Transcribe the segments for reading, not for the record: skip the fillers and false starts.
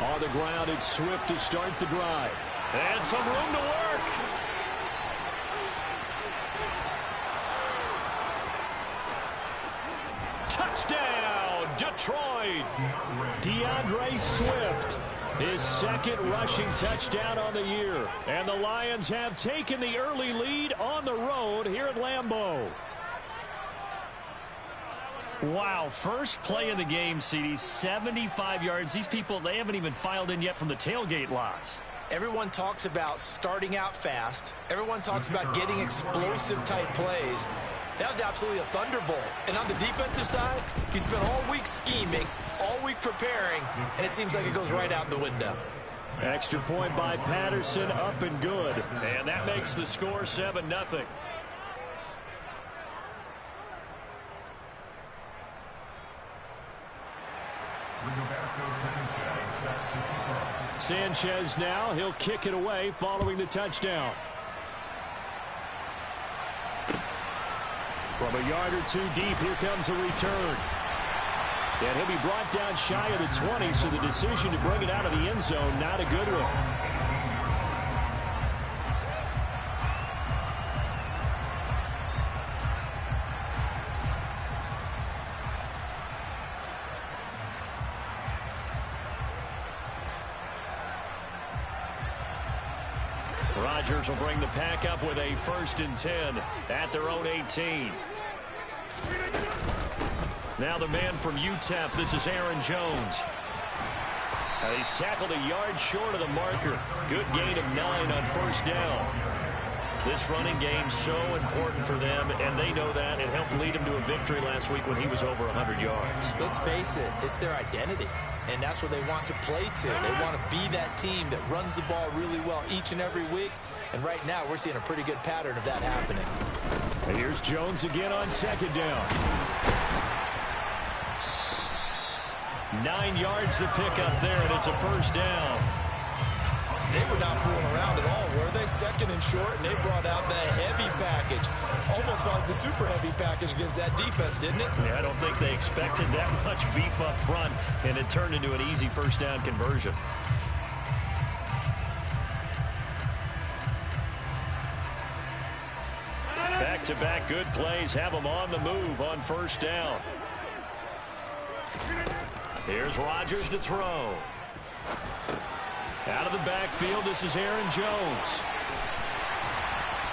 On the ground, it's Swift to start the drive. And some room to work. Touchdown, Detroit. DeAndre Swift, his second rushing touchdown on the year. And the Lions have taken the early lead on the road here at Lambeau. Wow, first play of the game, CD, 75 yards. These people, they haven't even filed in yet from the tailgate lots. Everyone talks about starting out fast. Everyone talks about getting explosive-type plays. That was absolutely a thunderbolt. And on the defensive side, you spent all week scheming, all week preparing, and it seems like it goes right out the window. Extra point by Patterson, up and good. And that makes the score 7-0. Sanchez now, he'll kick it away following the touchdown. From a yard or two deep, here comes a return. And he'll be brought down shy of the 20, so the decision to bring it out of the end zone, not a good one. Rodgers will bring the pack up with a 1st and 10 at their own 18. Now the man from UTEP, this is Aaron Jones. He's tackled a yard short of the marker. Good gain of 9 on 1st down. This running game so important for them, and they know that. It helped lead him to a victory last week when he was over 100 yards. Let's face it, it's their identity, and that's what they want to play to. They want to be that team that runs the ball really well each and every week, and right now we're seeing a pretty good pattern of that happening. And here's Jones again on 2nd down. 9 yards to pick up there, and it's a 1st down. They were not fooling around at all, were they? 2nd and short, and they brought out the heavy package. Almost like the super heavy package against that defense, didn't it? Yeah, I don't think they expected that much beef up front, and it turned into an easy 1st down conversion. Back-to-back good plays have them on the move on 1st down. Here's Rodgers to throw. Out of the backfield, this is Aaron Jones.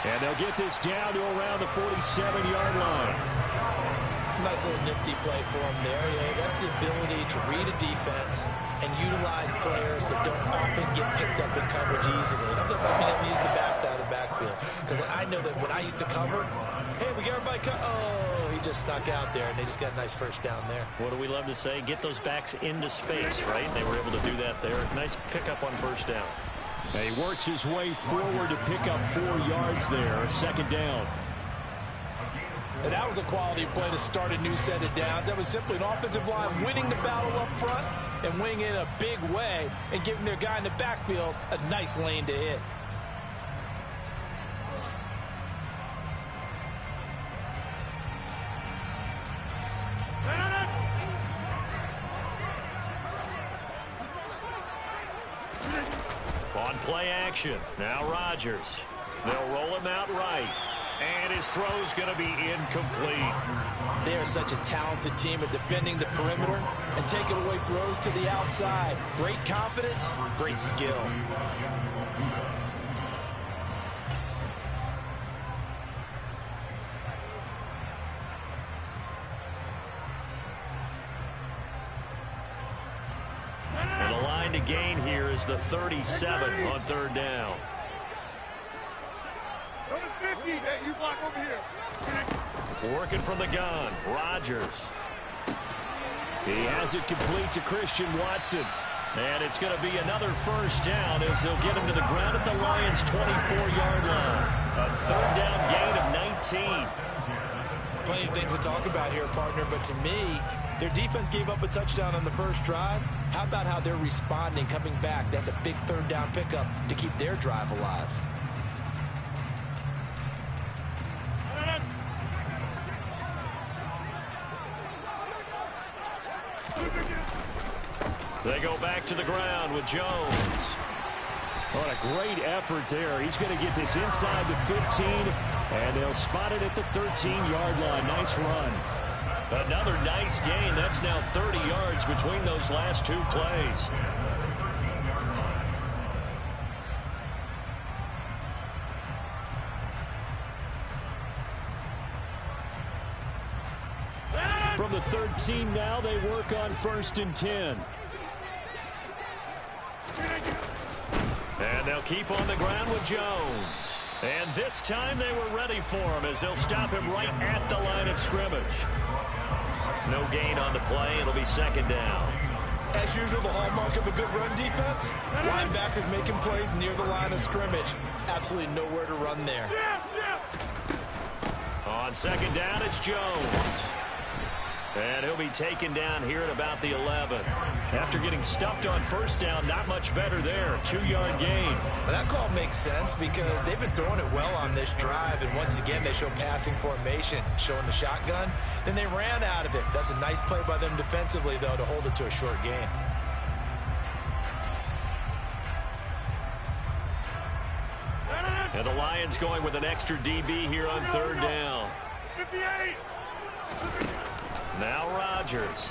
And they'll get this down to around the 47-yard line. Nice little nifty play for him there. Yeah, that's the ability to read a defense and utilize players that don't often get picked up in coverage easily. And I'm talking about being able to use the backside of the backfield. Because I know that when I used to cover, hey, we got everybody cut. Oh, he just snuck out there, and they just got a nice 1st down there. What do we love to say? Get those backs into space, right? They were able to do that there. Nice pickup on 1st down. He works his way forward to pick up 4 yards there. 2nd down. And that was a quality play to start a new set of downs. That was simply an offensive line winning the battle up front and winning it in a big way and giving their guy in the backfield a nice lane to hit. On play action, now Rodgers. They'll roll him out right. And his throw's going to be incomplete. They are such a talented team at defending the perimeter and taking away throws to the outside. Great confidence, great skill. And the line to gain here is the 37 on 3rd down. You block over here. Working from the gun, Rodgers. He has it complete to Christian Watson. And it's going to be another 1st down as they'll get him to the ground at the Lions' 24-yard line. A 3rd down gain of 19. Plenty of things to talk about here, partner, but to me, their defense gave up a touchdown on the 1st drive. How about how they're responding, coming back? That's a big 3rd down pickup to keep their drive alive. They go back to the ground with Jones. What a great effort there. He's going to get this inside the 15, and they'll spot it at the 13-yard line. Nice run. Another nice gain. That's now 30 yards between those last two plays. From the 13 now, they work on 1st and 10. And they'll keep on the ground with Jones. And this time they were ready for him as they'll stop him right at the line of scrimmage. No gain on the play. It'll be 2nd down. As usual, the hallmark of a good run defense, linebackers making plays near the line of scrimmage. Absolutely nowhere to run there. On 2nd down, it's Jones. And he'll be taken down here at about the 11. After getting stuffed on 1st down, not much better there. 2-yard gain. Well, that call makes sense because they've been throwing it well on this drive. And once again, they show passing formation, showing the shotgun. Then they ran out of it. That's a nice play by them defensively, though, to hold it to a short gain. And the Lions going with an extra DB here on 3rd down. 58. Now Rodgers.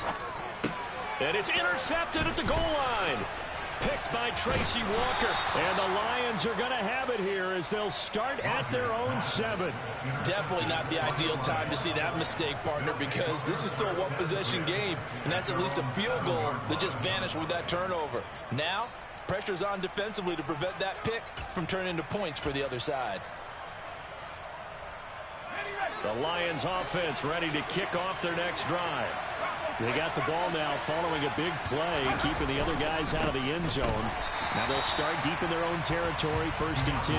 And it's intercepted at the goal line. Picked by Tracy Walker. And the Lions are going to have it here as they'll start at their own 7. Definitely not the ideal time to see that mistake, partner, because this is still a one-possession game, and that's at least a field goal that just vanished with that turnover. Now, pressure's on defensively to prevent that pick from turning into points for the other side. The Lions offense ready to kick off their next drive. They got the ball now following a big play, keeping the other guys out of the end zone. Now they'll start deep in their own territory, 1st and 10.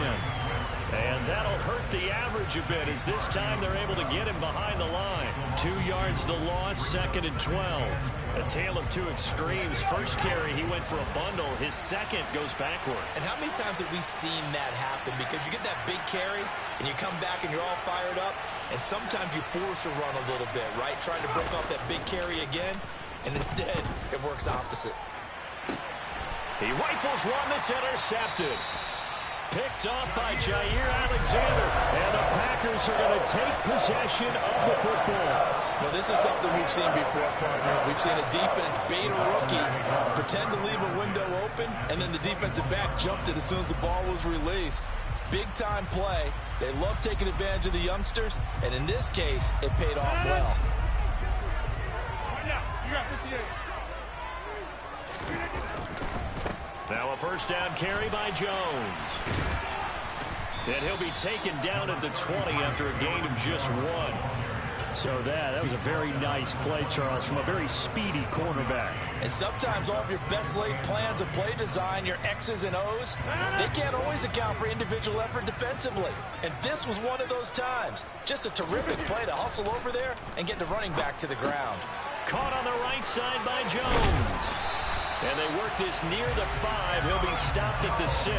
And that'll hurt the average a bit as this time they're able to get him behind the line. 2 yards the loss, 2nd and 12. A tale of two extremes. First carry, he went for a bundle. His second goes backward. And how many times have we seen that happen? Because you get that big carry, and you come back and you're all fired up, and sometimes you force a run a little bit, right? Trying to break off that big carry again, and instead it works opposite. He rifles one that's intercepted. Picked off by Jair Alexander. And the Packers are going to take possession of the football. Well, this is something we've seen before, partner. We've seen a defense bait a rookie, pretend to leave a window open, and then the defensive back jumped it as soon as the ball was released. Big-time play. They love taking advantage of the youngsters, and in this case, it paid off well. You got 58. Now a 1st down carry by Jones. And he'll be taken down at the 20 after a gain of just 1. So that was a very nice play, Charles, from a very speedy cornerback. And sometimes all of your best laid plans of play design, your X's and O's, they can't always account for individual effort defensively. And this was one of those times. Just a terrific play to hustle over there and get the running back to the ground. Caught on the right side by Jones. And they work this near the 5. He'll be stopped at the 6.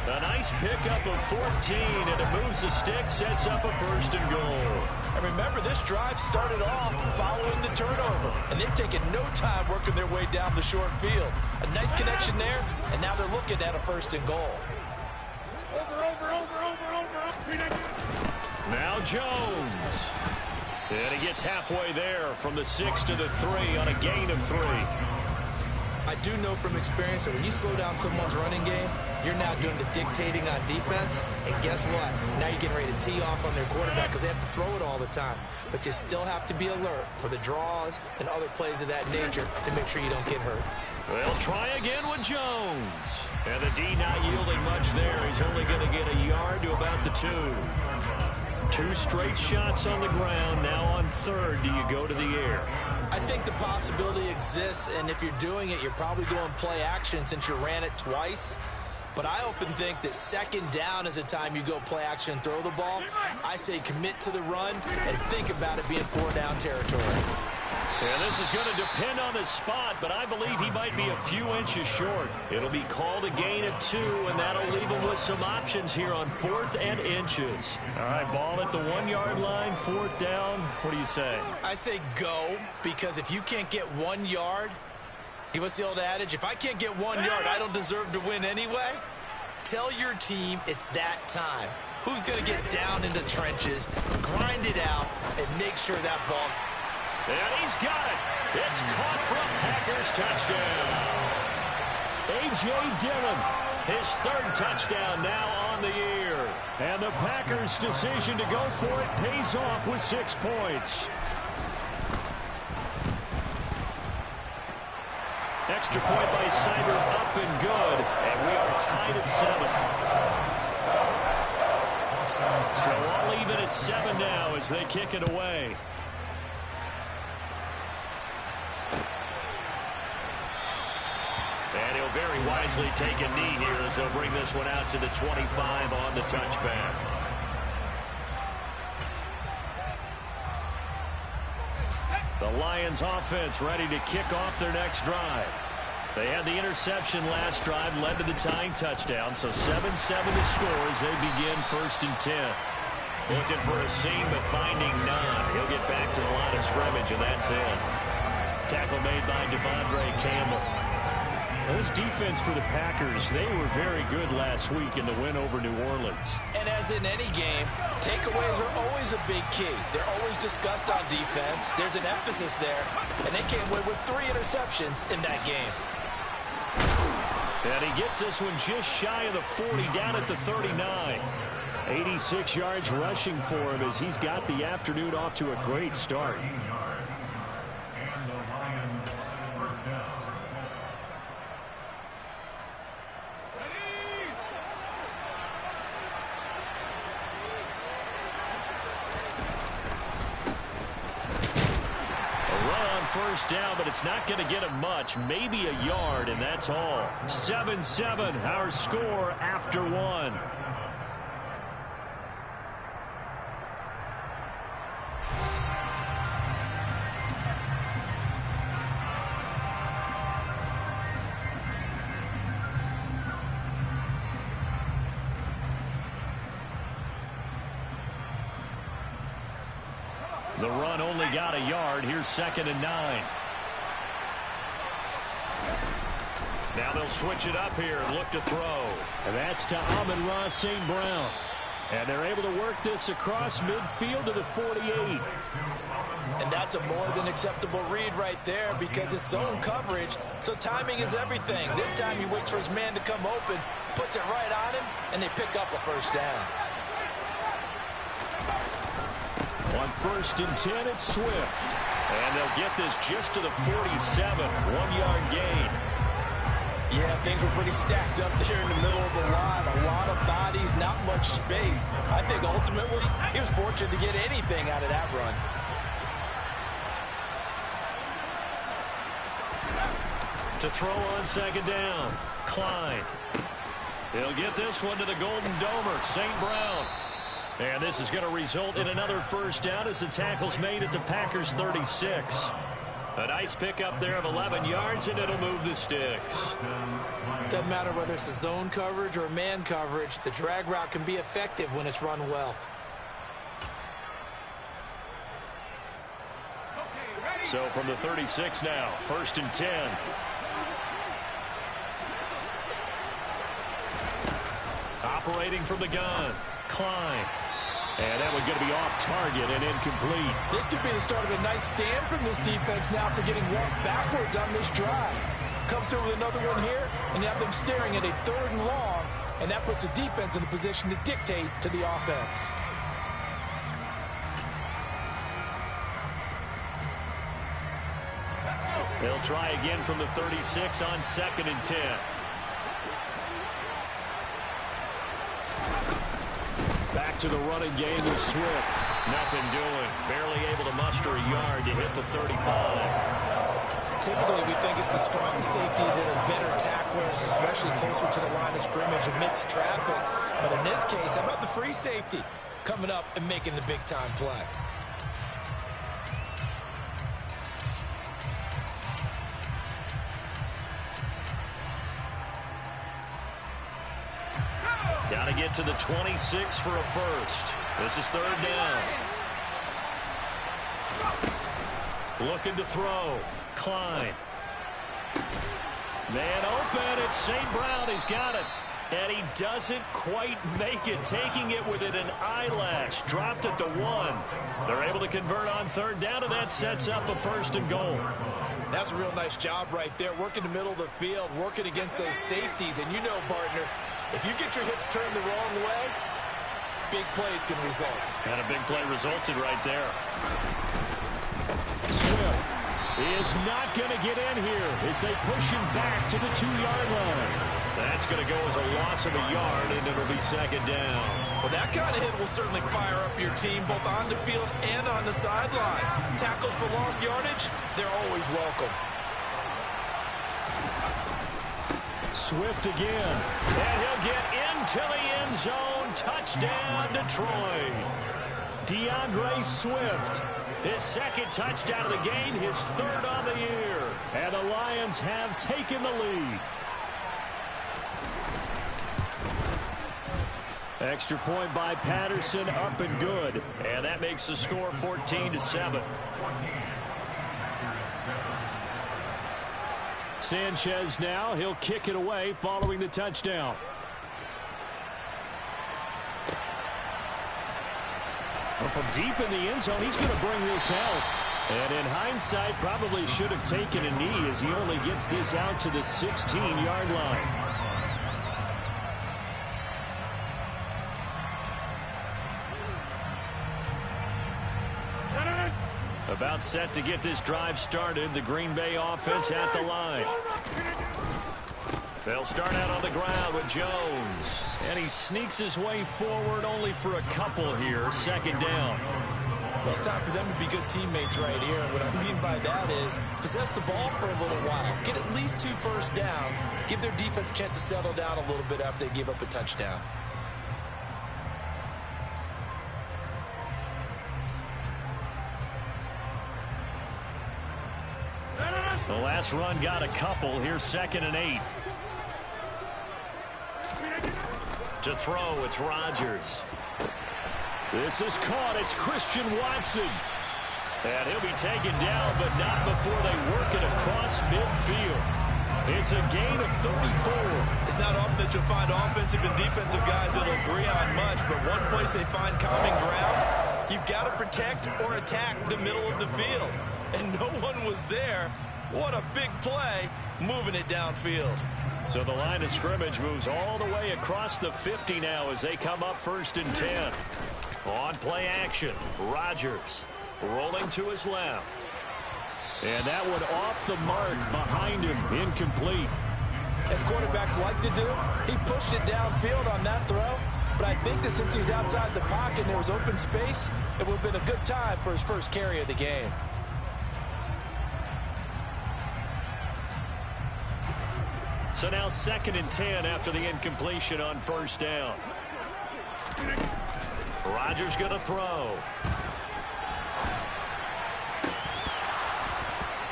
A nice pickup of 14, and it moves the stick, sets up a 1st and goal. And remember, this drive started off following the turnover, and they've taken no time working their way down the short field. A nice connection there, and now they're looking at a 1st and goal. Over. Now Jones. And he gets halfway there from the 6 to the 3 on a gain of 3. I do know from experience that when you slow down someone's running game, you're now doing the dictating on defense. And guess what? Now you're getting ready to tee off on their quarterback because they have to throw it all the time. But you still have to be alert for the draws and other plays of that nature to make sure you don't get hurt. They'll try again with Jones. And the D not yielding much there. He's only going to get a yard to about the 2. 2 straight shots on the ground. Now on 3rd, do you go to the air? I think the possibility exists, and if you're doing it, you're probably going play action since you ran it twice. But I often think that 2nd down is a time you go play action and throw the ball. I say commit to the run and think about it being 4-down territory. And this is going to depend on the spot, but I believe he might be a few inches short. It'll be called a gain of 2, and that'll leave him with some options here on 4th and inches. All right, ball at the 1-yard line, 4th down. What do you say? I say go, because if you can't get 1 yard, What's the old adage? If I can't get 1 yard, I don't deserve to win anyway. Tell your team it's that time. Who's going to get down in the trenches, grind it out, and make sure that ball... And he's got it. It's caught for a Packers touchdown. A.J. Dillon, his third touchdown now on the year. And the Packers' decision to go for it pays off with 6 points. Extra point by Sider, up and good. And we are tied at 7. So all even at 7 now as they kick it away. And he'll very wisely take a knee here as they'll bring this one out to the 25 on the touchback. The Lions offense ready to kick off their next drive. They had the interception last drive, led to the tying touchdown, so 7-7 the score as they begin 1st and 10. Looking for a seam, but finding none. He'll get back to the line of scrimmage, and that's it. Tackle made by Devondre Campbell. This defense for the Packers, they were very good last week in the win over New Orleans. And as in any game, takeaways are always a big key. They're always discussed on defense. There's an emphasis there, and they came away with 3 interceptions in that game. And he gets this one just shy of the 40, down at the 39. 86 yards rushing for him as he's got the afternoon off to a great start. First down, but it's not going to get him much. Maybe a yard, and that's all. 7-7, our score after 1. The run only got a yard. Here's 2nd and 9. Now they'll switch it up here and look to throw. And that's to Amon-Ra St. Brown. And they're able to work this across midfield to the 48. And that's a more than acceptable read right there because it's zone coverage, so timing is everything. This time he waits for his man to come open, puts it right on him, and they pick up a first down. On 1st and 10, it's Swift. And they'll get this just to the 47. 1-yard gain. Yeah, things were pretty stacked up there in the middle of the line. A lot of bodies, not much space. I think ultimately he was fortunate to get anything out of that run. To throw on 2nd down. Klein. He'll get this one to the Golden Domer, St. Brown. And this is going to result in another first down as the tackle's made at the Packers' 36. A nice pickup there of 11 yards, and it'll move the sticks. Doesn't matter whether it's a zone coverage or a man coverage, the drag route can be effective when it's run well. So from the 36 now, 1st and 10. Operating from the gun, Klein. And that one going to be off target and incomplete. This could be the start of a nice stand from this defense now for getting walked backwards on this drive. Come through with another one here, and you have them staring at a 3rd and long, and that puts the defense in a position to dictate to the offense. They'll try again from the 36 on 2nd and 10. Back to the running game with Swift. Nothing doing. Barely able to muster a yard to hit the 35. Typically, we think it's the strong safeties that are better tacklers, especially closer to the line of scrimmage amidst traffic. But in this case, how about the free safety coming up and making the big-time play? Got to get to the 26 for a first. This is 3rd down. Looking to throw. Klein. Man open, it's St. Brown. He's got it. And he doesn't quite make it, taking it within an eyelash. Dropped it to 1. They're able to convert on third down, and that sets up a 1st and goal. That's a real nice job right there, working the middle of the field, working against those safeties. And you know, partner, if you get your hips turned the wrong way, big plays can result. And a big play resulted right there. Swift is not going to get in here as they push him back to the 2-yard line. That's going to go as a loss of a yard, and it'll be 2nd down. Well, that kind of hit will certainly fire up your team, both on the field and on the sideline. Tackles for lost yardage, they're always welcome. Swift again, and he'll get into the end zone. Touchdown, Detroit. DeAndre Swift, his 2nd touchdown of the game, his 3rd on the year. And the Lions have taken the lead. Extra point by Patterson, up and good. And that makes the score 14-7. Sanchez now, he'll kick it away following the touchdown. Well, from deep in the end zone, he's going to bring this out. And in hindsight, probably should have taken a knee as he only gets this out to the 16-yard line. About set to get this drive started. The Green Bay offense at the line. They'll start out on the ground with Jones. And he sneaks his way forward only for a couple here. 2nd down. Well, it's time for them to be good teammates right here. And what I mean by that is possess the ball for a little while. Get at least 2 first downs. Give their defense a chance to settle down a little bit after they give up a touchdown. The last run got a couple. Here's 2nd and 8. To throw, it's Rodgers. This is caught. It's Christian Watson. And he'll be taken down, but not before they work it across midfield. It's a gain of 34. It's not often that you'll find offensive and defensive guys that'll agree on much, but one place they find common ground, you've got to protect or attack the middle of the field. And no one was there. What a big play, moving it downfield. So the line of scrimmage moves all the way across the 50 now as they come up 1st and 10. On play action, Rodgers rolling to his left. And that one off the mark behind him, incomplete. As quarterbacks like to do, he pushed it downfield on that throw. But I think that since he was outside the pocket and there was open space, it would have been a good time for his first carry of the game. So now 2nd and 10 after the incompletion on 1st down. Rodgers going to throw.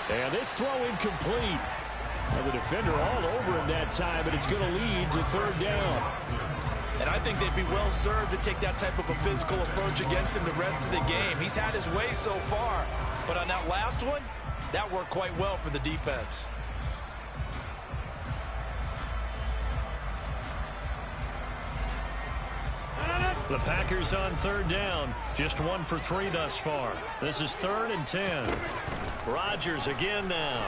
And this throw incomplete. And the defender all over him that time, but it's going to lead to 3rd down. And I think they'd be well served to take that type of a physical approach against him the rest of the game. He's had his way so far, but on that last one, that worked quite well for the defense. The Packers on 3rd down. Just 1 for 3 thus far. This is 3rd and 10. Rodgers again now.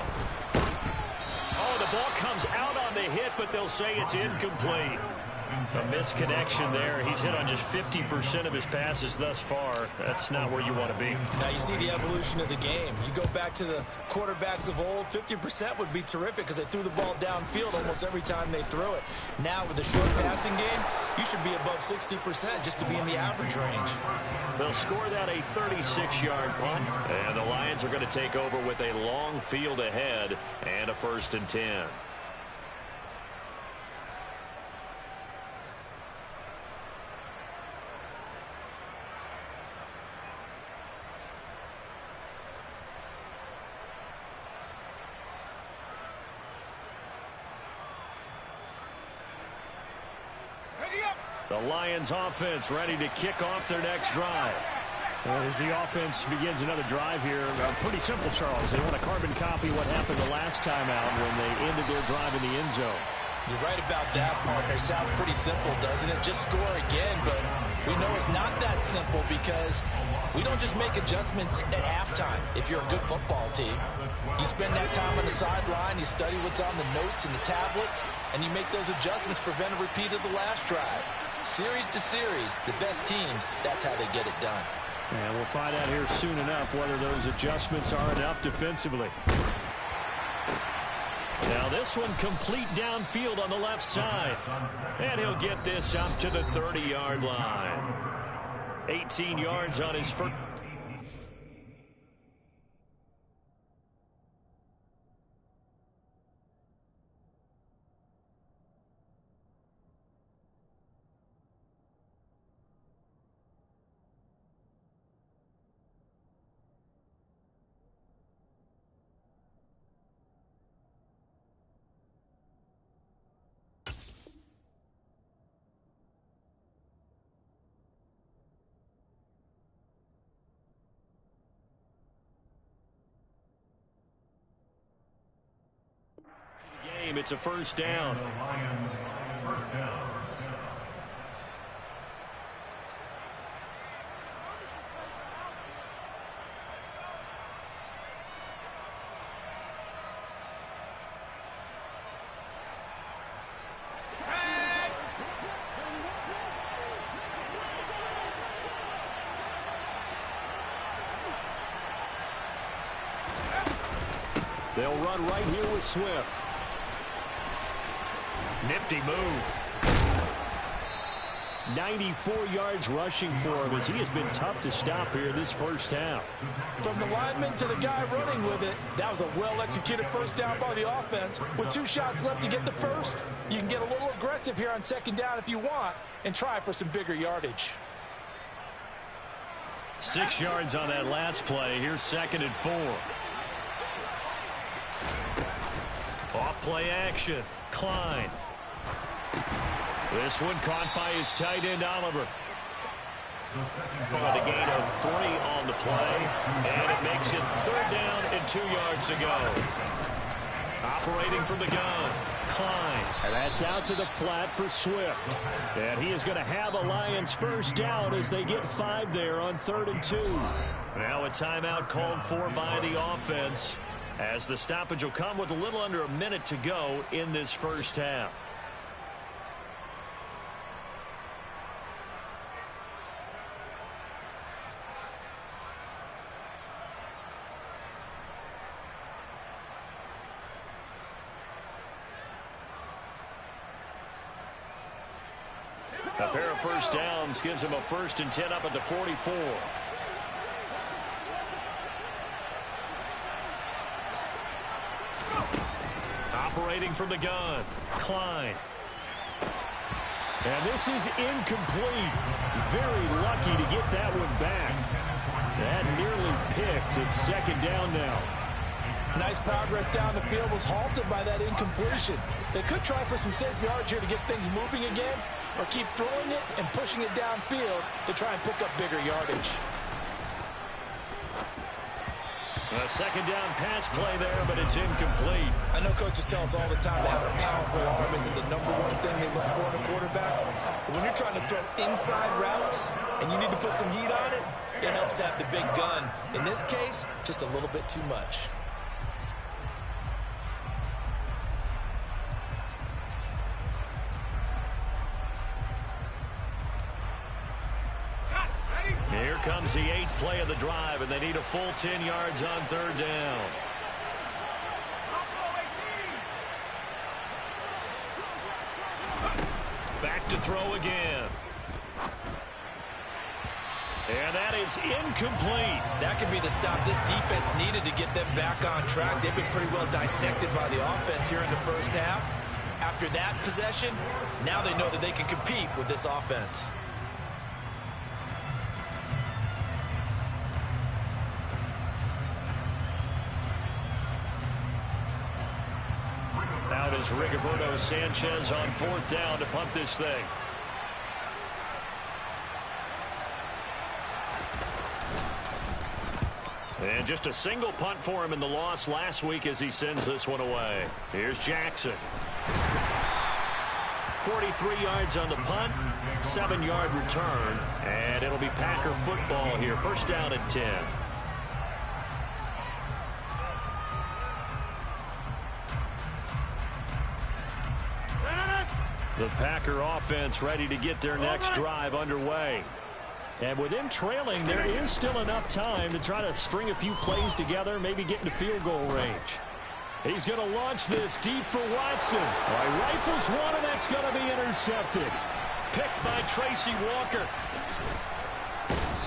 Oh, the ball comes out on the hit, but they'll say it's incomplete. A misconnection there. He's hit on just 50% of his passes thus far. That's not where you want to be. Now you see the evolution of the game. You go back to the quarterbacks of old, 50% would be terrific because they threw the ball downfield almost every time they threw it. Now with the short passing game, you should be above 60% just to be in the average range. They'll score that a 36-yard punt, and the Lions are going to take over with a long field ahead and a 1st and 10. The Lions offense ready to kick off their next drive. As the offense begins another drive here, pretty simple, Charles. They want to carbon copy what happened the last time out when they ended their drive in the end zone. You're right about that, partner. Sounds pretty simple, doesn't it? Just score again, but we know it's not that simple because we don't just make adjustments at halftime if you're a good football team. You spend that time on the sideline, you study what's on the notes and the tablets, and you make those adjustments, prevent a repeat of the last drive. Series to series, the best teams, that's how they get it done. And we'll find out here soon enough whether those adjustments are enough defensively. Now this one complete downfield on the left side. And he'll get this up to the 30-yard line. 18 yards on his first. It's a first down. They'll run right here with Swift. Nifty move. 94 yards rushing for him as he has been tough to stop here this first half. From the lineman to the guy running with it, that was a well-executed first down by the offense. With 2 shots left to get the first, you can get a little aggressive here on second down if you want and try for some bigger yardage. 6 yards on that last play. Here's 2nd and 4. Off play action. Klein. This one caught by his tight end, Oliver. With a gain of 3 on the play. And it makes it 3rd down and 2 yards to go. Operating from the gun. Klein. And that's out to the flat for Swift. And he is going to have a Lions first down as they get 5 there on 3rd and 2. Now a timeout called for by the offense, as the stoppage will come with a little under a minute to go in this first half. A pair of first downs gives him a 1st and 10 up at the 44. Operating from the gun, Klein. And this is incomplete. Very lucky to get that one back. That nearly picked. It's 2nd down now. Nice progress down the field was halted by that incompletion. They could try for some safe yards here to get things moving again, or keep throwing it and pushing it downfield to try and pick up bigger yardage. A 2nd down pass play there, but it's incomplete. I know coaches tell us all the time to have a powerful arm isn't the #1 thing they look for in a quarterback. But when you're trying to throw inside routes and you need to put some heat on it, it helps have the big gun. In this case, just a little bit too much. Here comes the 8th play of the drive, and they need a full 10 yards on 3rd down. Back to throw again. And that is incomplete. That could be the stop this defense needed to get them back on track. They've been pretty well dissected by the offense here in the first half. After that possession, now they know that they can compete with this offense. Out is Rigoberto Sanchez on 4th down to punt this thing. And just a single punt for him in the loss last week as he sends this one away. Here's Jackson. 43 yards on the punt, 7-yard return, and it'll be Packer football here. First down and 10. The Packer offense ready to get their next drive underway. And with him trailing, there is still enough time to try to string a few plays together, maybe get into field goal range. He's going to launch this deep for Watson. He rifles one, and that's going to be intercepted. Picked by Tracy Walker.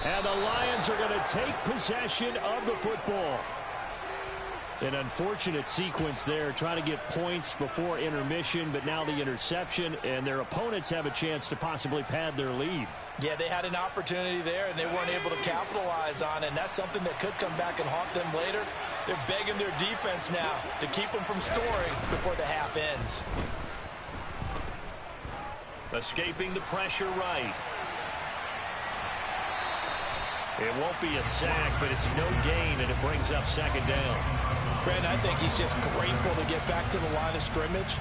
And the Lions are going to take possession of the football. An unfortunate sequence there, trying to get points before intermission, but now the interception, and their opponents have a chance to possibly pad their lead. Yeah, they had an opportunity there, and they weren't able to capitalize on it, and that's something that could come back and haunt them later. They're begging their defense now to keep them from scoring before the half ends. Escaping the pressure right. It won't be a sack, but it's no gain, and it brings up second down. Brandon, I think he's just grateful to get back to the line of scrimmage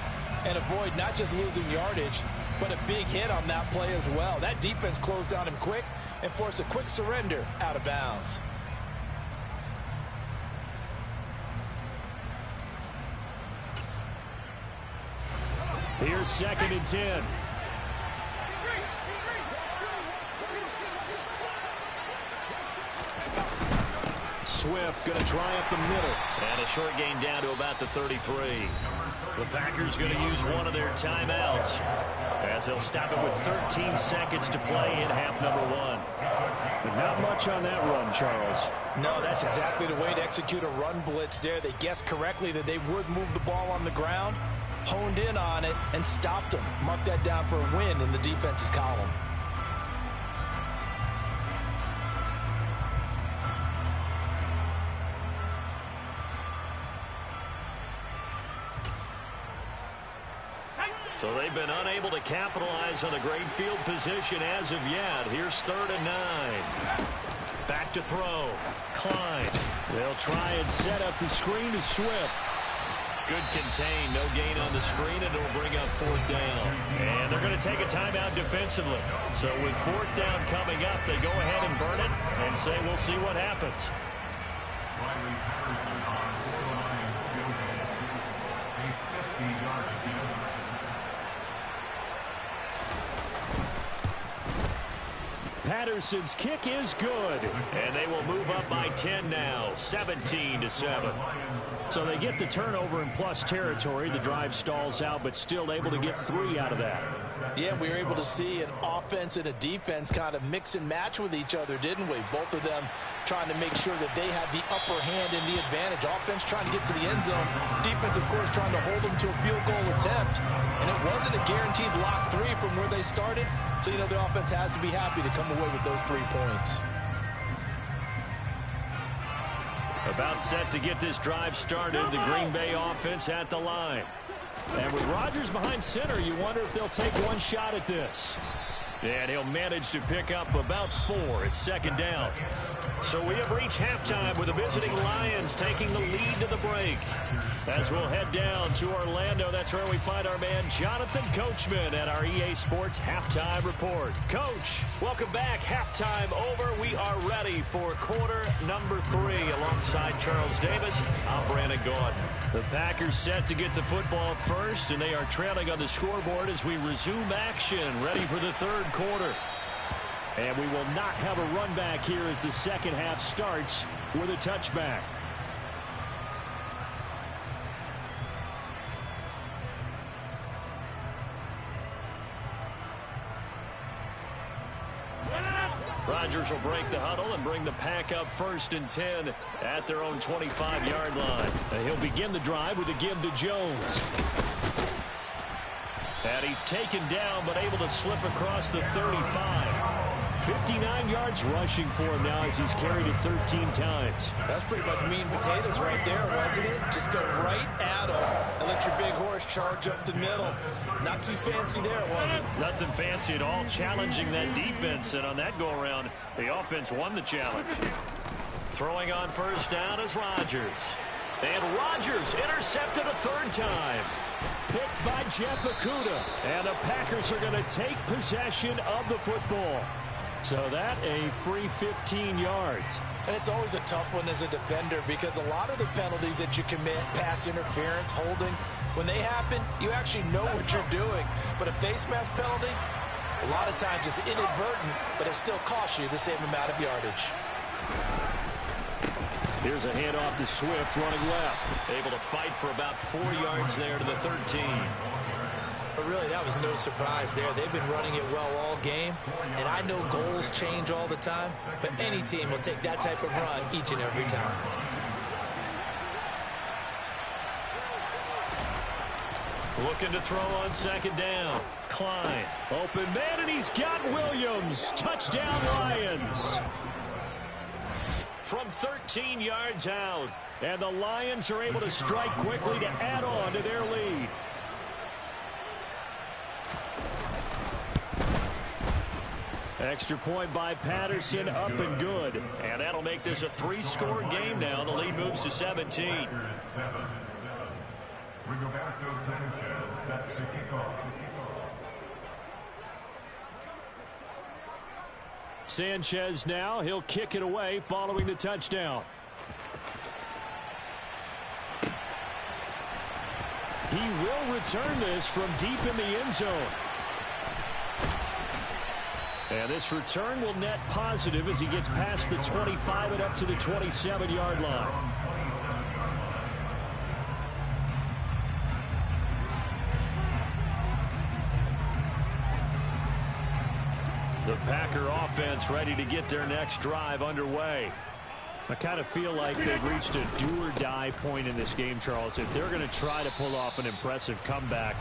and avoid not just losing yardage, but a big hit on that play as well. That defense closed on him quick and forced a quick surrender out of bounds. Here's second and 10. Swift going to try up the middle. And a short gain down to about the 33. The Packers going to use one of their timeouts as they'll stop it with 13 seconds to play in half number 1. But not much on that run, Charles. No, that's exactly the way to execute a run blitz there. They guessed correctly that they would move the ball on the ground, honed in on it, and stopped them. Mark that down for a win in the defense's column. So they've been unable to capitalize on the great field position as of yet. Here's 3rd and 9. Back to throw. Klein. They'll try and set up the screen to Swift. Good contain. No gain on the screen, and it'll bring up 4th down. And they're going to take a timeout defensively. So with 4th down coming up, they go ahead and burn it and say we'll see what happens. Patterson's kick is good. And they will move up by 10 now, 17-7. So they get the turnover in plus territory. The drive stalls out, but still able to get 3 out of that. Yeah, we were able to see an offense and a defense kind of mix and match with each other, didn't we? Both of them trying to make sure that they have the upper hand and the advantage. Offense trying to get to the end zone. Defense, of course, trying to hold them to a field goal attempt. And it wasn't a guaranteed lock 3 from where they started. So, you know, the offense has to be happy to come away with those 3 points. About set to get this drive started. The Green Bay offense at the line. And with Rodgers behind center, you wonder if they'll take one shot at this. And he'll manage to pick up about 4. It's 2nd down. So we have reached halftime with the visiting Lions taking the lead to the break. As we'll head down to Orlando, that's where we find our man Jonathan Coachman at our EA Sports Halftime Report. Coach, welcome back. Halftime over. We are ready for quarter number 3 alongside Charles Davis. I'm Brandon Gordon. The Packers set to get the football first, and they are trailing on the scoreboard as we resume action, ready for the 3rd quarter. And we will not have a run back here as the second half starts with a touchback. Rodgers will break the huddle and bring the Pack up 1st and 10 at their own 25-yard line. And he'll begin the drive with a give to Jones. And he's taken down but able to slip across the 35. 59 yards rushing for him now as he's carried it 13 times. That's pretty much meat and potatoes right there, wasn't it? Just go right at him and let your big horse charge up the middle. Not too fancy there, was it? Nothing fancy at all, challenging that defense. And on that go-around, the offense won the challenge. Throwing on first down is Rodgers. And Rodgers intercepted a third time. Picked by Jeff Okudah. And the Packers are going to take possession of the football. So that a free 15 yards. And it's always a tough one as a defender because a lot of the penalties that you commit, pass interference, holding, when they happen, you actually know what you're doing. But a face mask penalty, a lot of times it's inadvertent, but it still costs you the same amount of yardage. Here's a handoff to Swift running left. Able to fight for about 4 yards there to the 13. But really, that was no surprise there. They've been running it well all game, and I know goals change all the time, but any team will take that type of run each and every time. Looking to throw on second down. Klein. Open man, and he's got Williams. Touchdown, Lions. From 13 yards out. And the Lions are able to strike quickly to add on to their lead. Extra point by Patterson, up and good. And that'll make this a 3-score game now. The lead moves to 17. Sanchez now, he'll kick it away following the touchdown. He will return this from deep in the end zone. And this return will net positive as he gets past the 25 and up to the 27-yard line. The Packer offense ready to get their next drive underway. I kind of feel like they've reached a do-or-die point in this game, Charles. If they're going to try to pull off an impressive comeback,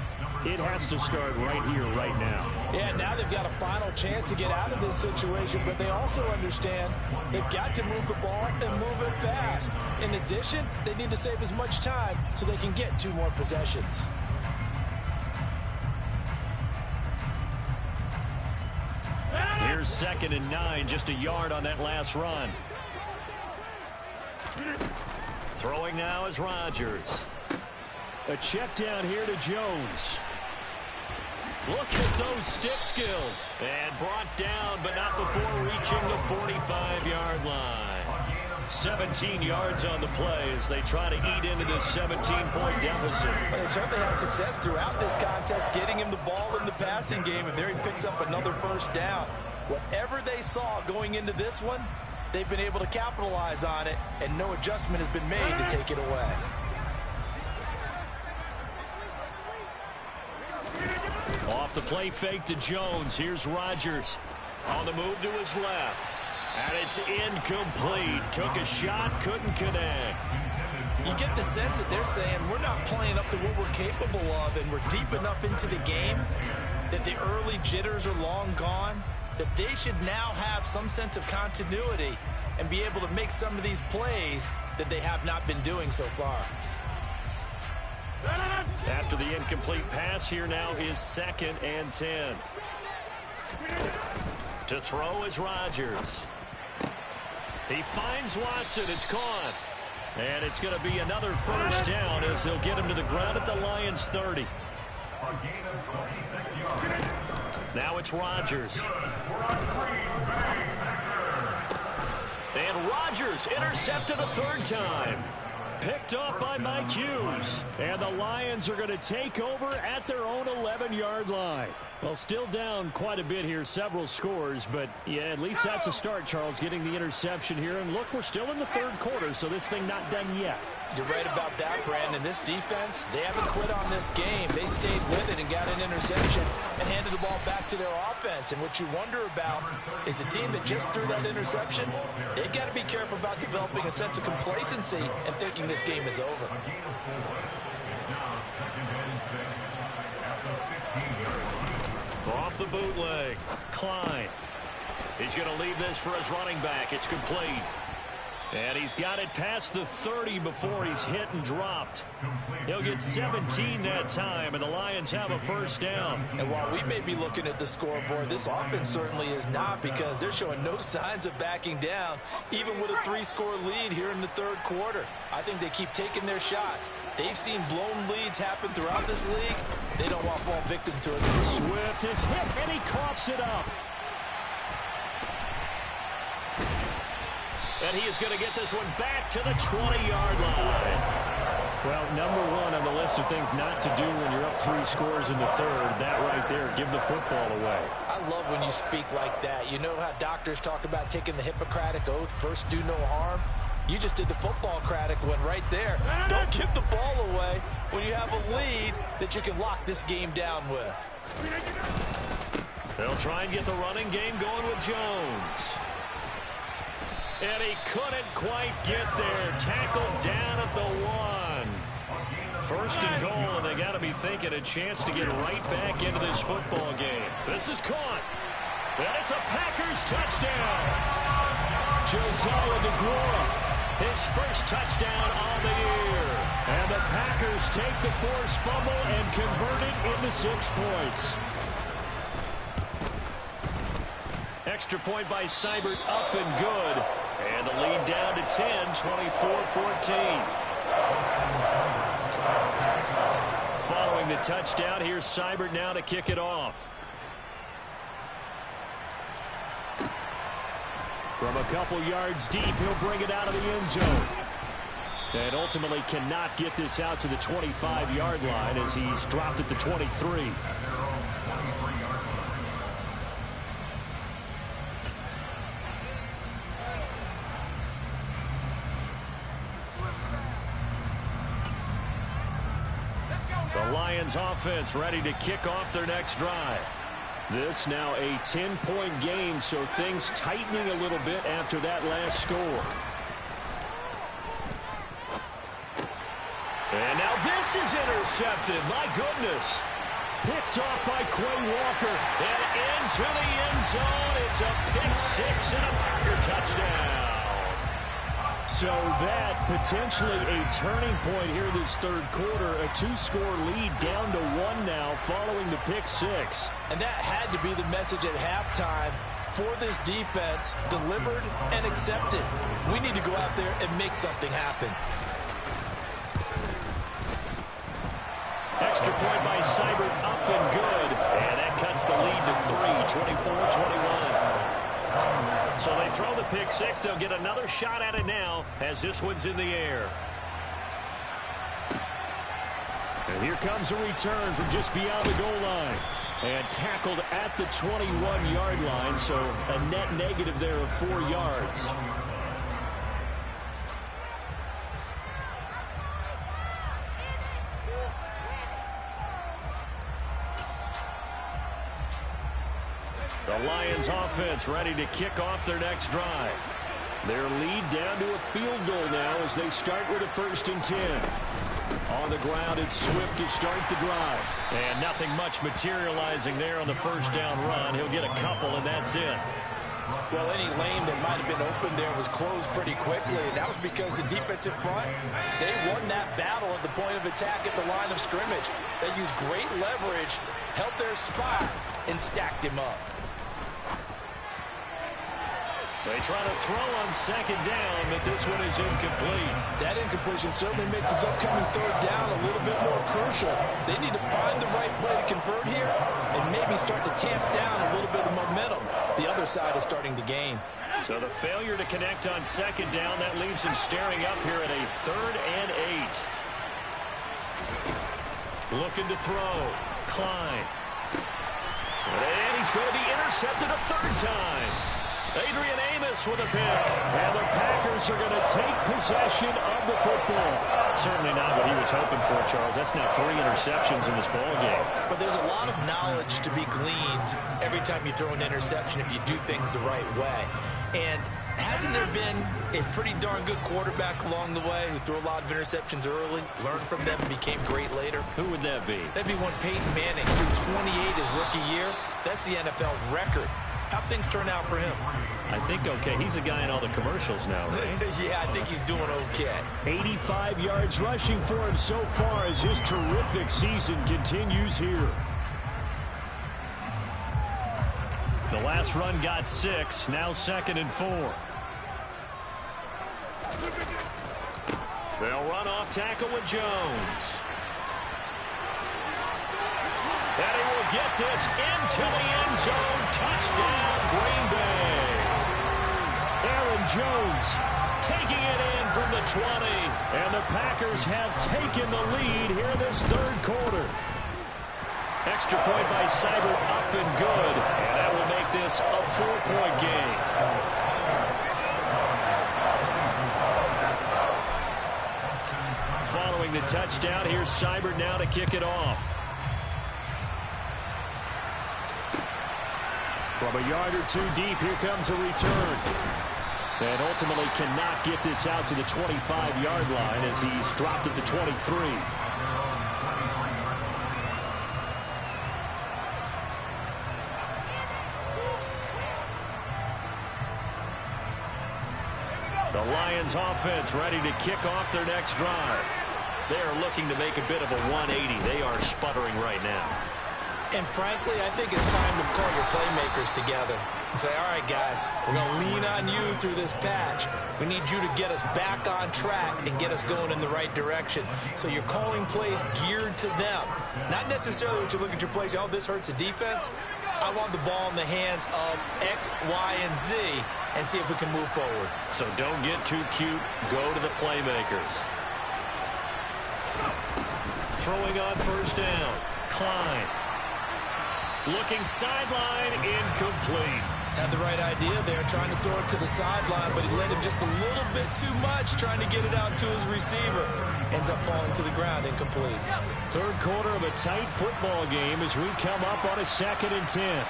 it has to start right here, right now. Yeah, now they've got a final chance to get out of this situation, but they also understand they've got to move the ball and move it fast. In addition, they need to save as much time so they can get 2 more possessions. Here's 2nd and 9, just a yard on that last run. Throwing now is Rodgers. A check down here to Jones. Look at those stick skills. And brought down, but not before reaching the 45-yard line. 17 yards on the play as they try to eat into this 17-point deficit. They certainly had success throughout this contest, getting him the ball in the passing game, and there he picks up another first down. Whatever they saw going into this one, they've been able to capitalize on it, and no adjustment has been made to take it away. Off the play fake to Jones. Here's Rodgers on the move to his left. And it's incomplete. Took a shot, couldn't connect. You get the sense that they're saying we're not playing up to what we're capable of, and we're deep enough into the game that the early jitters are long gone, that they should now have some sense of continuity and be able to make some of these plays that they have not been doing so far. After the incomplete pass, here now is 2nd and 10. To throw is Rodgers. He finds Watson. It's caught. And it's going to be another first down as they'll get him to the ground at the Lions' 30. Now it's Rodgers. And Rodgers intercepted a 3rd time. Picked up by Mike Hughes. And the Lions are going to take over at their own 11-yard line. Well, still down quite a bit here, several scores, but yeah, at least that's a start, Charles, getting the interception here. And look, we're still in the 3rd quarter, so this thing not done yet. You're right about that, Brandon. This defense, they haven't quit on this game. They stayed with it and got an interception and handed the ball back to their offense. And what you wonder about is a team that just threw that interception, they've got to be careful about developing a sense of complacency and thinking this game is over. Off the bootleg, Klein. He's going to leave this for his running back. It's complete. And he's got it past the 30 before he's hit and dropped. He'll get 17 that time, and the Lions have a first down. And while we may be looking at the scoreboard, this offense certainly is not, because they're showing no signs of backing down, even with a 3-score lead here in the third quarter. I think they keep taking their shots. They've seen blown leads happen throughout this league. They don't want to fall victim to it. Swift is hit, and he coughs it up. And he is going to get this one back to the 20-yard line. Well, number one on the list of things not to do when you're up 3 scores in the third, that right there, give the football away. I love when you speak like that. You know how doctors talk about taking the Hippocratic Oath, first do no harm? You just did the football-cratic one right there. Don't give the ball away when you have a lead that you can lock this game down with. They'll try and get the running game going with Jones. And he couldn't quite get there. Tackled down at the 1. First and goal, and they got to be thinking a chance to get right back into this football game. This is caught. And it's a Packers touchdown. Josiah DeGuara, his first touchdown on the year. And the Packers take the forced fumble and convert it into 6 points. Extra point by Seibert, up and good. And the lead down to 10, 24-14. Following the touchdown, here's Seibert now to kick it off. From a couple yards deep, he'll bring it out of the end zone. And ultimately cannot get this out to the 25-yard line as he's dropped at the 23. The Lions offense ready to kick off their next drive. This now a 10-point game, so things tightening a little bit after that last score. And now this is intercepted. My goodness. Picked off by Quay Walker. And into the end zone. It's a pick-6 and a Packer touchdown. So that potentially a turning point here this third quarter. A 2-score lead down to 1 now following the pick-6. And that had to be the message at halftime for this defense. Delivered and accepted. We need to go out there and make something happen. Extra point by Seibert, up and good. And that cuts the lead to 3, 24-21. So they throw the pick-6. They'll get another shot at it now as this one's in the air. And here comes a return from just beyond the goal line. And tackled at the 21-yard line, so a net negative there of 4 yards. The Lions offense ready to kick off their next drive. Their lead down to a field goal now as they start with a 1st and 10. On the ground, it's Swift to start the drive. And nothing much materializing there on the first down run. He'll get a couple, and that's it. Well, any lane that might have been open there was closed pretty quickly, and that was because the defensive front, they won that battle at the point of attack at the line of scrimmage. They used great leverage, held their spot, and stacked him up. They try to throw on second down, but this one is incomplete. That incompletion certainly makes this upcoming third down a little bit more crucial. They need to find the right play to convert here and maybe start to tamp down a little bit of momentum. The other side is starting to gain. So the failure to connect on second down, that leaves him staring up here at a 3rd and 8. Looking to throw. Klein. And he's going to be intercepted a 3rd time. Adrian Amos with a pick. And the Packers are going to take possession of the football. Certainly not what he was hoping for, Charles. That's now 3 interceptions in this ball game. But there's a lot of knowledge to be gleaned every time you throw an interception if you do things the right way. And hasn't there been a pretty darn good quarterback along the way who threw a lot of interceptions early, learned from them, and became great later? Who would that be? That'd be one Peyton Manning, threw 28 his rookie year. That's the NFL record. How'd things turn out for him? I think okay. He's a guy in all the commercials now, right? Yeah, I think he's doing okay. 85 yards rushing for him so far as his terrific season continues here. The last run got 6. Now 2nd and 4. They'll run off tackle with Jones. And he will get this into the end zone. Touchdown, Green Bay. Aaron Jones taking it in from the 20. And the Packers have taken the lead here this 3rd quarter. Extra point by Seibert up and good. And that will make this a 4-point game. Following the touchdown, here's Seibert now to kick it off. From a yard or 2 deep, here comes a return. And ultimately cannot get this out to the 25-yard line as he's dropped at the 23. The Lions offense ready to kick off their next drive. They are looking to make a bit of a 180. They are sputtering right now. And frankly, I think it's time to call your playmakers together and say, all right, guys, we're going to lean on you through this patch. We need you to get us back on track and get us going in the right direction. So you're calling plays geared to them. Not necessarily what you look at your plays, oh, this hurts the defense. I want the ball in the hands of X, Y, and Z and see if we can move forward. So don't get too cute. Go to the playmakers. Throwing on 1st down. Klein. Looking sideline, incomplete. Had the right idea there, trying to throw it to the sideline, but he let him just a little bit too much, trying to get it out to his receiver. Ends up falling to the ground, incomplete. 3rd quarter of a tight football game as we come up on a 2nd and 10.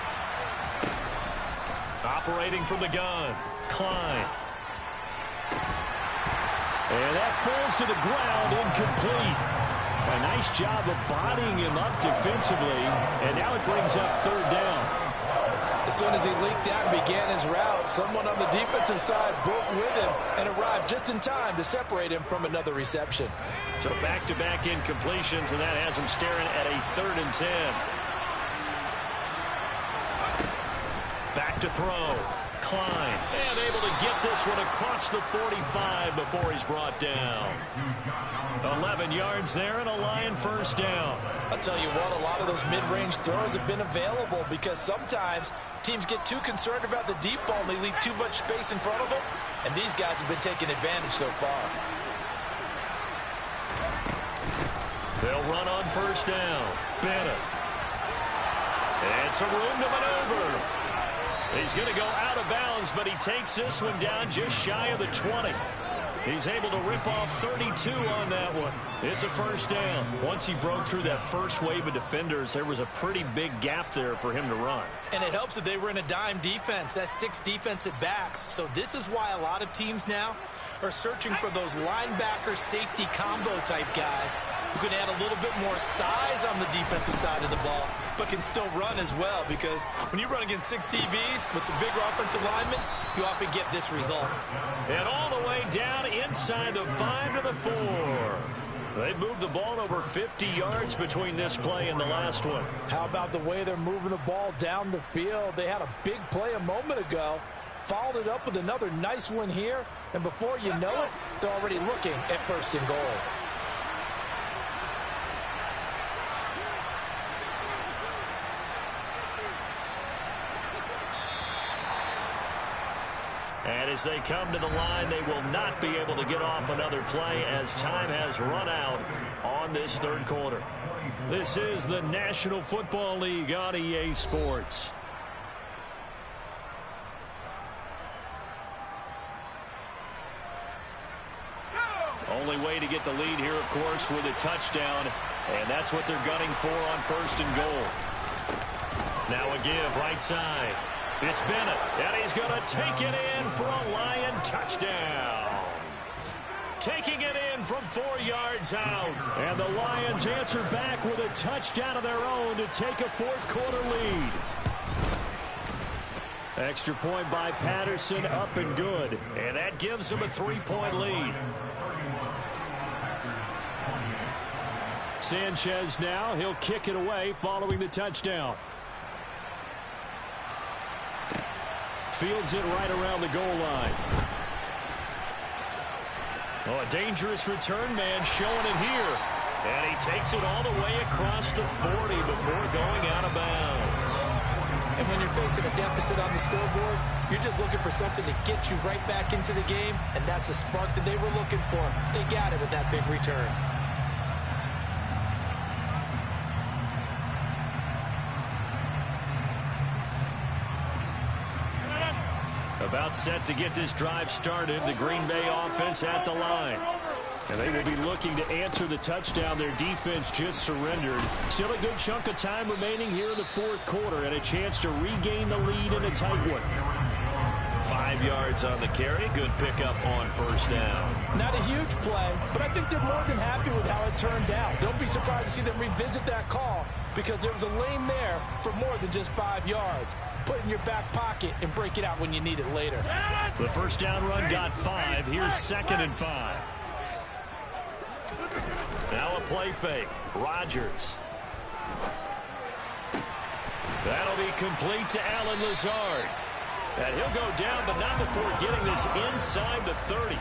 Operating from the gun, Klein. And that falls to the ground, incomplete. A nice job of bodying him up defensively, and now it brings up 3rd down. As soon as he leaked out and began his route, someone on the defensive side broke with him and arrived just in time to separate him from another reception. So back-to-back incompletions, and that has him staring at a 3rd and 10. Back to throw. Klein, and able to get this one across the 45 before he's brought down. 11 yards there and a Lion 1st down. I'll tell you what, a lot of those mid-range throws have been available because sometimes teams get too concerned about the deep ball and they leave too much space in front of them, and these guys have been taking advantage so far. They'll run on 1st down. Bennett. And some room to maneuver. He's going to go out of bounds, but he takes this one down just shy of the 20. He's able to rip off 32 on that one. It's a 1st down. Once he broke through that first wave of defenders, there was a pretty big gap there for him to run. And it helps that they were in a dime defense. That's 6 defensive backs. So this is why a lot of teams now are searching for those linebacker safety combo type guys who can add a little bit more size on the defensive side of the ball, but can still run as well, because when you run against 6 DBs with some bigger offensive linemen, you often get this result. And all the way down inside the 5 to the 4. They moved the ball over 50 yards between this play and the last one. How about the way they're moving the ball down the field? They had a big play a moment ago, followed it up with another nice one here, and before you know it, they're already looking at 1st and goal. And as they come to the line, they will not be able to get off another play as time has run out on this 3rd quarter. This is the National Football League on EA Sports. Only way to get the lead here, of course, with a touchdown, and that's what they're gunning for on 1st and goal. Now a give right side. It's Bennett, and he's going to take it in for a Lion touchdown. Taking it in from 4 yards out. And the Lions answer back with a touchdown of their own to take a 4th quarter lead. Extra point by Patterson, up and good. And that gives them a 3-point lead. Sanchez now, he'll kick it away following the touchdown. Fields it right around the goal line. Oh, a dangerous return man showing it here. And he takes it all the way across the 40 before going out of bounds. And when you're facing a deficit on the scoreboard, you're just looking for something to get you right back into the game, and that's the spark that they were looking for. They got it with that big return. About set to get this drive started. The Green Bay offense at the line. And they will be looking to answer the touchdown their defense just surrendered. Still a good chunk of time remaining here in the fourth quarter and a chance to regain the lead in a tight one. 5 yards on the carry. Good pickup on first down. Not a huge play, but I think they're more than happy with how it turned out. Don't be surprised to see them revisit that call because there was a lane there for more than just 5 yards. Put it in your back pocket and break it out when you need it later. The first down run got 5. Here's 2nd and 5. Now a play fake. Rodgers. That'll be complete to Allen Lazard. And he'll go down, but not before getting this inside the 30.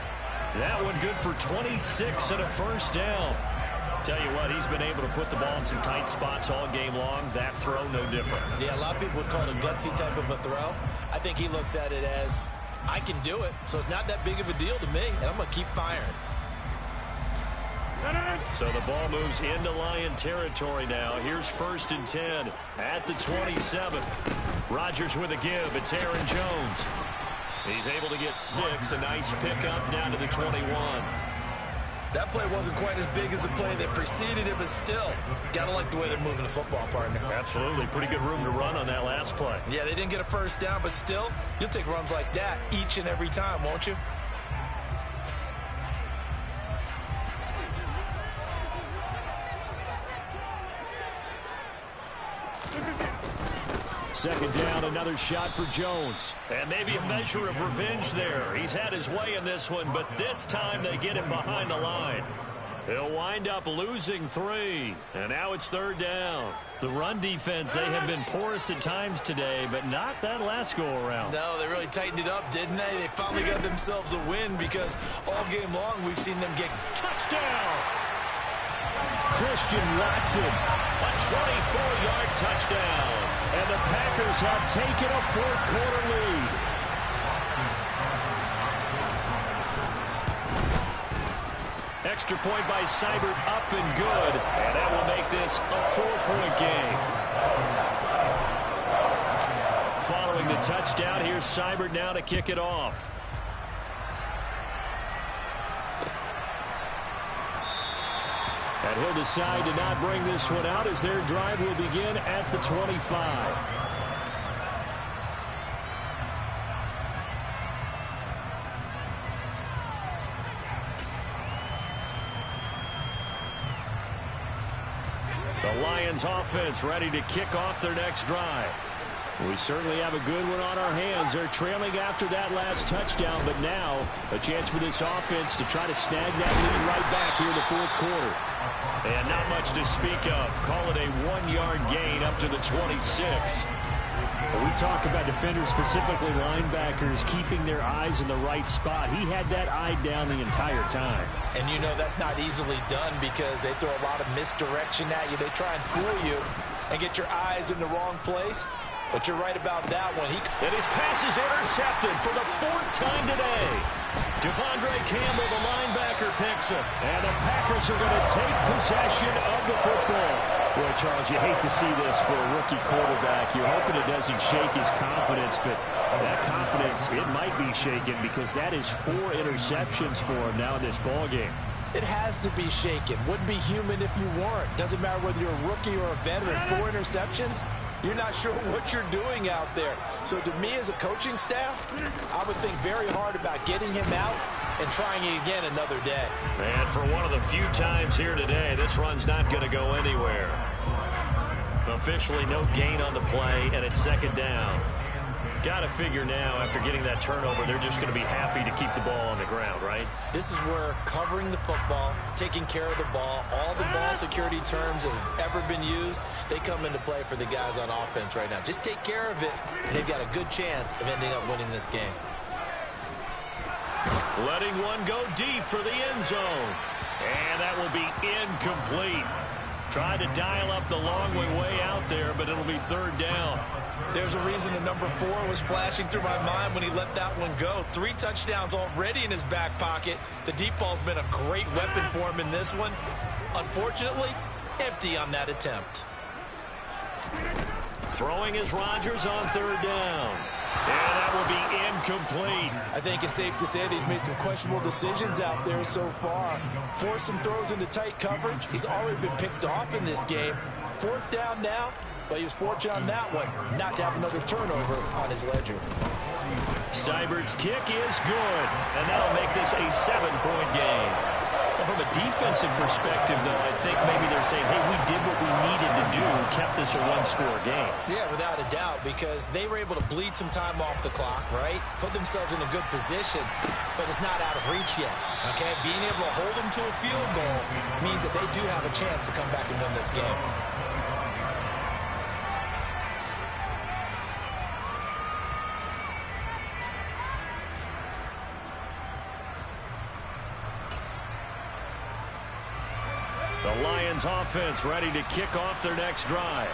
That one good for 26 and a first down. Tell you what, he's been able to put the ball in some tight spots all game long. That throw, no different. Yeah, a lot of people would call it a gutsy type of a throw. I think he looks at it as, I can do it, so it's not that big of a deal to me, and I'm going to keep firing. So the ball moves into Lion territory now. Here's 1st and 10 at the 27. Rodgers with a give. It's Aaron Jones. He's able to get 6. A nice pickup down to the 21. That play wasn't quite as big as the play that preceded it, but still, gotta like the way they're moving the football, partner. Absolutely. Pretty good room to run on that last play. Yeah, they didn't get a first down, but still, you'll take runs like that each and every time, won't you? Second down, another shot for Jones. And maybe a measure of revenge there. He's had his way in this one, but this time they get him behind the line. He'll wind up losing 3. And now it's 3rd down. The run defense, they have been porous at times today, but not that last go-around. No, they really tightened it up, didn't they? They finally got themselves a win because all game long we've seen them get touchdown. Christian Watson. A 24-yard touchdown. And the Packers have taken a fourth quarter lead. Extra point by Seibert, up and good. And that will make this a 4-point game. Following the touchdown, here's Seibert now to kick it off. And he'll decide to not bring this one out as their drive will begin at the 25. The Lions offense ready to kick off their next drive. We certainly have a good one on our hands. They're trailing after that last touchdown, but now a chance for this offense to try to snag that lead right back here in the fourth quarter. And not much to speak of. Call it a 1-yard gain up to the 26. When we talk about defenders, specifically linebackers, keeping their eyes in the right spot. He had that eye down the entire time. And you know that's not easily done because they throw a lot of misdirection at you. They try and fool you and get your eyes in the wrong place. But you're right about that one. And his pass is intercepted for the 4th time today. Devondre Campbell, the linebacker, picks him. And the Packers are going to take possession of the football. Well, Charles, you hate to see this for a rookie quarterback. You're hoping it doesn't shake his confidence, but that confidence, it might be shaken because that is 4 interceptions for him now in this ballgame. It has to be shaken. Wouldn't be human if you weren't. Doesn't matter whether you're a rookie or a veteran. 4 interceptions, you're not sure what you're doing out there. So to me as a coaching staff, I would think very hard about getting him out and trying it again another day. And for one of the few times here today, this run's not going to go anywhere. Officially no gain on the play, and it's 2nd down. Got to figure now, after getting that turnover, they're just going to be happy to keep the ball on the ground, right? This is where covering the football, taking care of the ball, all the ball security terms that have ever been used, they come into play for the guys on offense right now. Just take care of it, and they've got a good chance of ending up winning this game. Letting one go deep for the end zone. And that will be incomplete. Tried to dial up the long way out there, but it'll be third down. There's a reason the number 4 was flashing through my mind when he let that one go. 3 touchdowns already in his back pocket. The deep ball's been a great weapon for him in this one. Unfortunately, empty on that attempt. Throwing is Rodgers on third down. And that will be incomplete. I think it's safe to say that he's made some questionable decisions out there so far. Forced some throws into tight coverage. He's already been picked off in this game. 4th down now, but he was fortunate on that one not to have another turnover on his ledger. Seibert's kick is good, and that'll make this a 7-point game. Well, from a defensive perspective, though, I think maybe they're saying, hey, we did what we needed to do, kept this a one-score game. Yeah, without a doubt, because they were able to bleed some time off the clock, right? Put themselves in a good position, but it's not out of reach yet, okay? Being able to hold them to a field goal means that they do have a chance to come back and win this game. The Lions offense ready to kick off their next drive.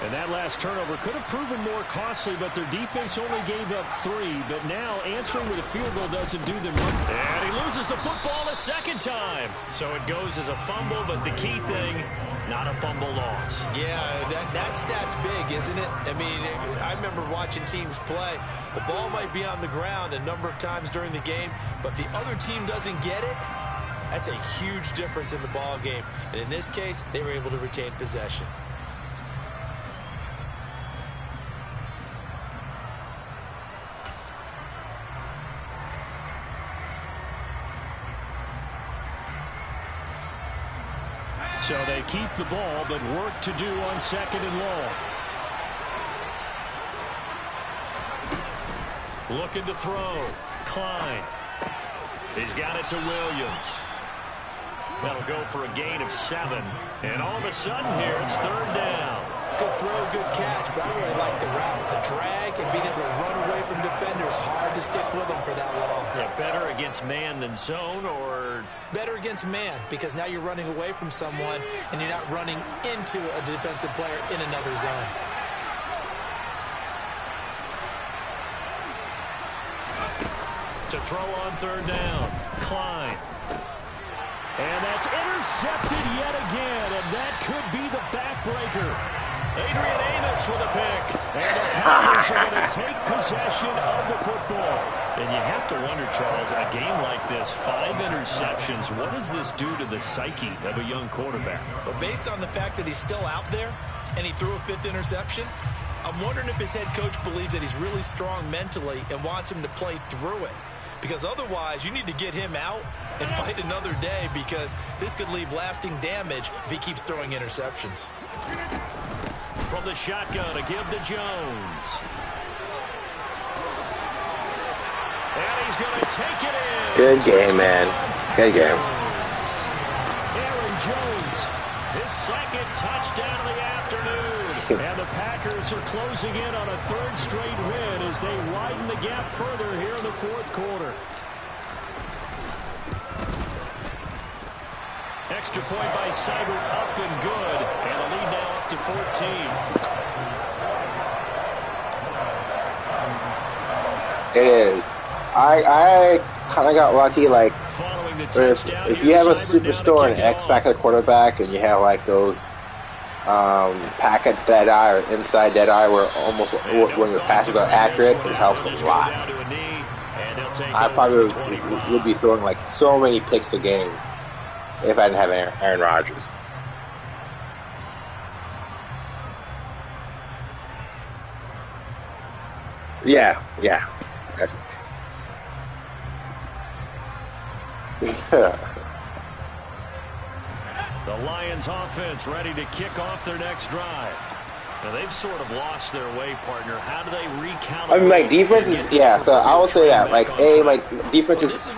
And that last turnover could have proven more costly, but their defense only gave up 3. But now answering with a field goal doesn't do them much. And he loses the football a second time. So it goes as a fumble, but the key thing, not a fumble loss. Yeah, that stat's big, isn't it? I mean, I remember watching teams play. The ball might be on the ground a number of times during the game, but the other team doesn't get it. That's a huge difference in the ball game. And in this case, they were able to retain possession. So they keep the ball, but work to do on 2nd and long. Looking to throw. Klein. He's got it to Williams. That'll go for a gain of 7. And all of a sudden here, it's third down. Good throw, good catch, but I really like the route. The drag and being able to run away from defenders, hard to stick with them for that long. Yeah, better against man than zone, or? Better against man, because now you're running away from someone and you're not running into a defensive player in another zone. To throw on third down, Klein. And that's intercepted yet again, and that could be the backbreaker. Adrian Amos with a pick. And the Packers are going to take possession of the football. And you have to wonder, Charles, a game like this, 5 interceptions, what does this do to the psyche of a young quarterback? But based on the fact that he's still out there and he threw a 5th interception, I'm wondering if his head coach believes that he's really strong mentally and wants him to play through it. Because otherwise, you need to get him out and fight another day, because this could leave lasting damage if he keeps throwing interceptions. From the shotgun to give to Jones. And he's going to take it in. Good game, man. Good game. Aaron Jones, his 2nd touchdown of the afternoon. And the Packers are closing in on a 3rd straight win as they widen the gap further here in the 4th quarter. Extra point by Seibert, up and good. And the lead now up to 14. It is. I kind of got lucky, like, if you have a superstar and X Factor quarterback and you have, like, those packet dead eye or inside dead eye where almost when your passes are accurate, it helps a lot. I probably would be throwing like so many picks a game if I didn't have Aaron Rodgers. Yeah. That's The Lions offense ready to kick off their next drive. Now they've sort of lost their way, partner. How do they recalibrate? I mean, my defense is, yeah, so I will say that. Like, my defense is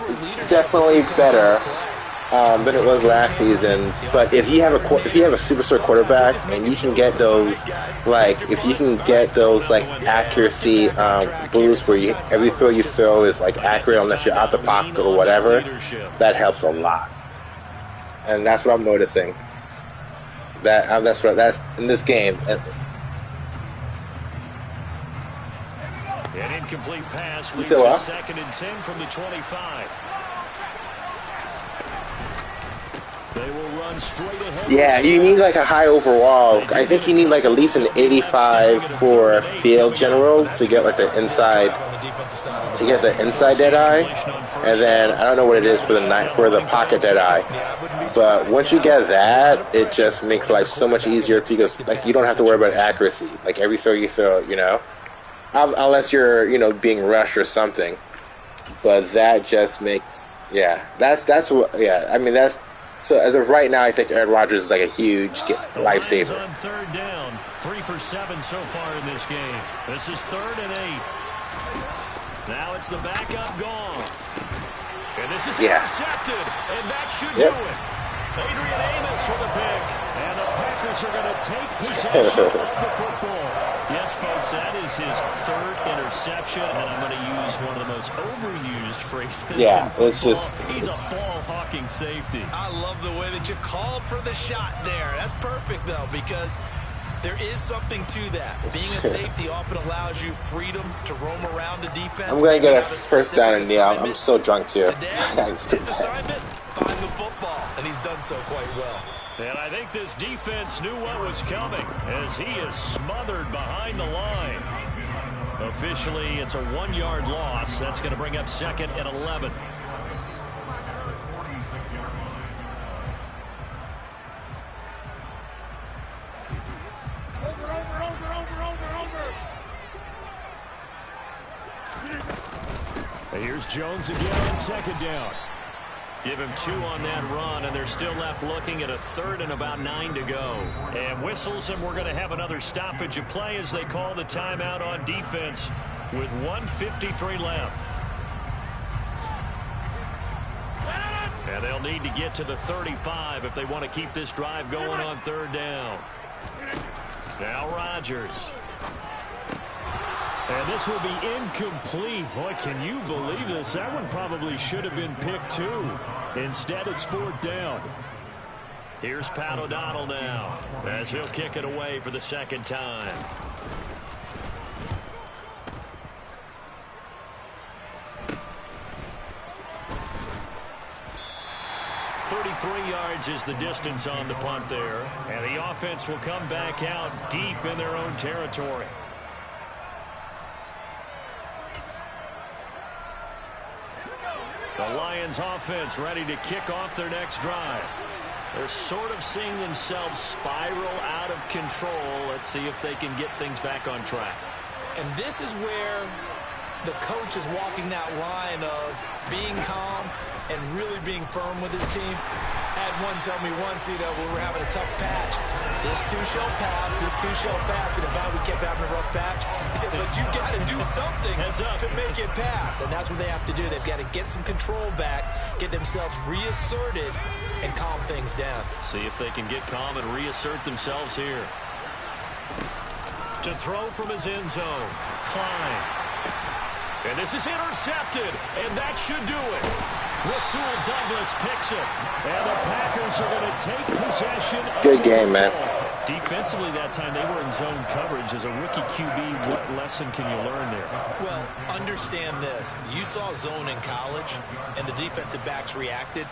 definitely better than it was last season. But if you have a superstar quarterback and you can get those, like, if you can get those, like, accuracy boosts where every throw you throw is, like, accurate unless you're out the pocket or whatever, that helps a lot. And that's what I'm noticing. That's in this game. An incomplete pass leads to 2nd and 10 from the 25. They will run straight ahead. Yeah, you need like a high overall. I think you need like at least an 85 for field general to get like the inside, dead eye, and then I don't know what it is for the pocket dead eye. But once you get that, it just makes life so much easier because like you don't have to worry about accuracy. Like every throw you throw, unless you're being rushed or something. But that just makes that's what I mean that's. So as of right now, I think Aaron Rodgers is like a huge lifesaver. On 3rd down, 3 for 7 so far in this game. This is 3rd and 8. Now it's the backup Goff, and this is intercepted, and that should do it. Adrian Amos with a pick, and the Packers are going to take possession of the football. Yes, folks, that is his 3rd interception, and I'm going to use one of the most overused phrases. Yeah, it's just... He's a ball-hawking safety. I love the way that you called for the shot there. That's perfect, though, because there is something to that. Being a safety often allows you freedom to roam around the defense. I'm going to get a first down and kneel. I'm so drunk, too. Today, his assignment, find the football, and he's done so quite well. And I think this defense knew what was coming as he is smothered behind the line. Officially, it's a 1-yard loss. That's going to bring up 2nd and 11. Here's Jones again on 2nd down. Give him 2 on that run, and they're still left looking at a 3rd and about 9 to go. And whistles, and we're going to have another stoppage of play as they call the timeout on defense with 1:53 left. And they'll need to get to the 35 if they want to keep this drive going on 3rd down. Now Rodgers. And this will be incomplete. Boy, can you believe this? That one probably should have been picked too. Instead, it's 4th down. Here's Pat O'Donnell now as he'll kick it away for the 2nd time. .33 yards is the distance on the punt there. And the offense will come back out deep in their own territory. The Lions offense ready to kick off their next drive. They're sort of seeing themselves spiral out of control. Let's see if they can get things back on track. And this is where the coach is walking that line of being calm and really being firm with his team. I had one tell me once, when we were having a tough patch, this too shall pass, this too shall pass. And if we kept having a rough patch, he said, but you've got to do something to make it pass. And that's what they have to do. They've got to get some control back, get themselves reasserted, and calm things down. See if they can get calm and reassert themselves here. To throw from his end zone, Klein. And this is intercepted, and that should do it. Rasul Douglas picks it, and the Packers are going to take possession. Good game, man. Defensively that time, they were in zone coverage. As a rookie QB, what lesson can you learn there? Well, understand this. You saw zone in college, and the defensive backs reacted,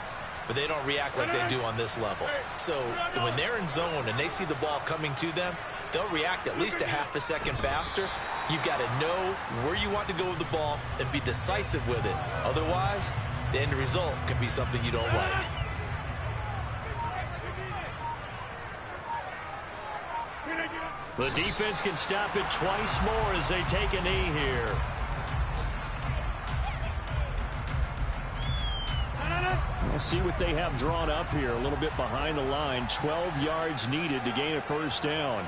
but they don't react like they do on this level. So when they're in zone and they see the ball coming to them, they'll react at least a half a second faster. You've got to know where you want to go with the ball and be decisive with it. Otherwise, the end result can be something you don't like. The defense can stop it twice more as they take a knee here. We'll see what they have drawn up here. A little bit behind the line. 12 yards needed to gain a 1st down.